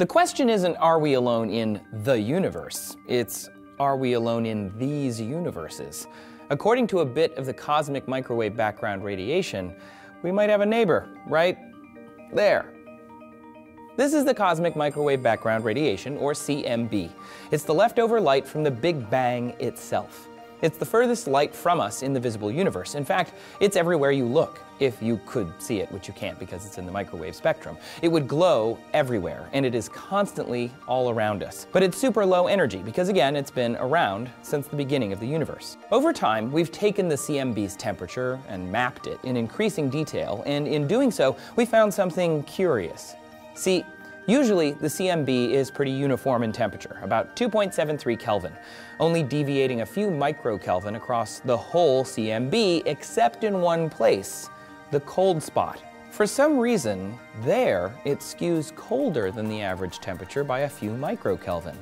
The question isn't, are we alone in the universe? It's, are we alone in these universes? According to a bit of the cosmic microwave background radiation, we might have a neighbor right there. This is the cosmic microwave background radiation, or CMB. It's the leftover light from the Big Bang itself. It's the furthest light from us in the visible universe. In fact, it's everywhere you look, if you could see it, which you can't because it's in the microwave spectrum. It would glow everywhere, and it is constantly all around us. But it's super low energy because, again, it's been around since the beginning of the universe. Over time, we've taken the CMB's temperature and mapped it in increasing detail, and in doing so, we found something curious. See, usually, the CMB is pretty uniform in temperature, about 2.73 Kelvin, only deviating a few microkelvin across the whole CMB, except in one place, the cold spot. For some reason, there, it skews colder than the average temperature by a few microkelvin.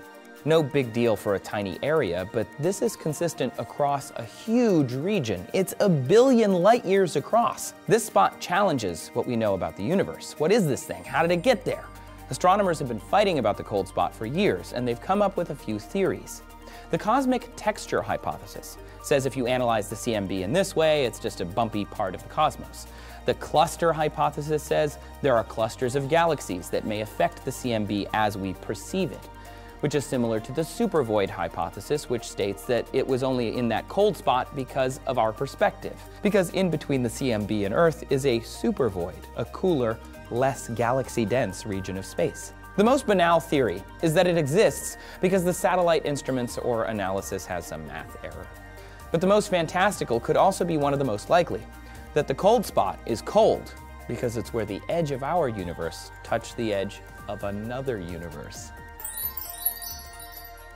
No big deal for a tiny area, but this is consistent across a huge region. It's a billion light years across. This spot challenges what we know about the universe. What is this thing? How did it get there? Astronomers have been fighting about the cold spot for years, and they've come up with a few theories. The cosmic texture hypothesis says if you analyze the CMB in this way, it's just a bumpy part of the cosmos. The cluster hypothesis says there are clusters of galaxies that may affect the CMB as we perceive it, which is similar to the supervoid hypothesis, which states that it was only in that cold spot because of our perspective. Because in between the CMB and Earth is a supervoid, a cooler, less galaxy-dense region of space. The most banal theory is that it exists because the satellite instruments or analysis has some math error. But the most fantastical could also be one of the most likely, that the cold spot is cold because it's where the edge of our universe touched the edge of another universe.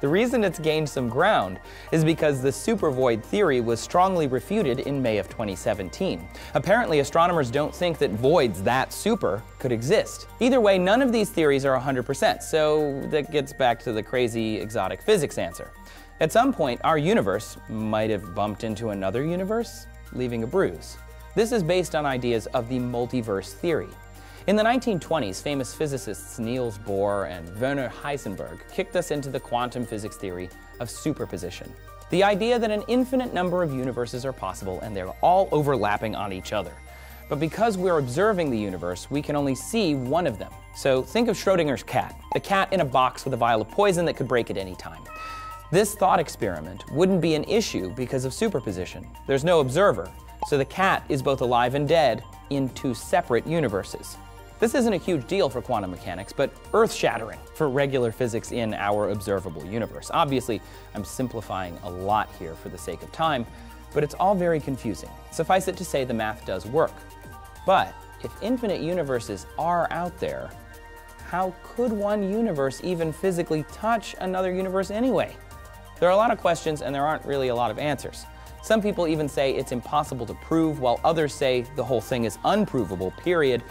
The reason it's gained some ground is because the supervoid theory was strongly refuted in May of 2017. Apparently, astronomers don't think that voids that super could exist. Either way, none of these theories are 100%, so that gets back to the crazy exotic physics answer. At some point, our universe might have bumped into another universe, leaving a bruise. This is based on ideas of the multiverse theory. In the 1920s, famous physicists Niels Bohr and Werner Heisenberg kicked us into the quantum physics theory of superposition. The idea that an infinite number of universes are possible and they're all overlapping on each other. But because we're observing the universe, we can only see one of them. So think of Schrodinger's cat, the cat in a box with a vial of poison that could break at any time. This thought experiment wouldn't be an issue because of superposition. There's no observer, so the cat is both alive and dead in two separate universes. This isn't a huge deal for quantum mechanics, but earth-shattering for regular physics in our observable universe. Obviously, I'm simplifying a lot here for the sake of time, but it's all very confusing. Suffice it to say the math does work. But if infinite universes are out there, how could one universe even physically touch another universe anyway? There are a lot of questions and there aren't really a lot of answers. Some people even say it's impossible to prove, while others say the whole thing is unprovable, period.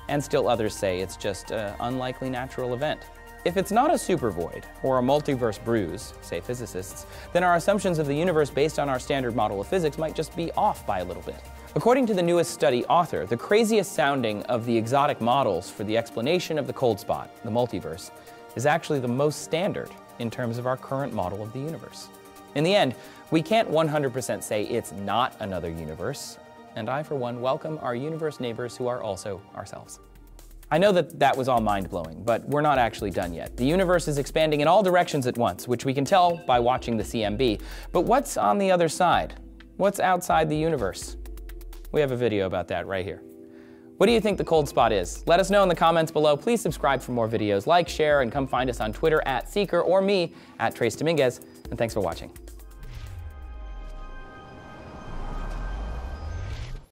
And still others say it's just an unlikely natural event. If it's not a supervoid or a multiverse bruise, say physicists, then our assumptions of the universe based on our standard model of physics might just be off by a little bit. According to the newest study author, the craziest sounding of the exotic models for the explanation of the cold spot, the multiverse, is actually the most standard in terms of our current model of the universe. In the end, we can't 100% say it's not another universe. And I, for one, welcome our universe neighbors who are also ourselves. I know that was all mind-blowing, but we're not actually done yet. The universe is expanding in all directions at once, which we can tell by watching the CMB. But what's on the other side? What's outside the universe? We have a video about that right here. What do you think the cold spot is? Let us know in the comments below. Please subscribe for more videos. Like, share, and come find us on Twitter @Seeker or me @Trace Dominguez. And thanks for watching.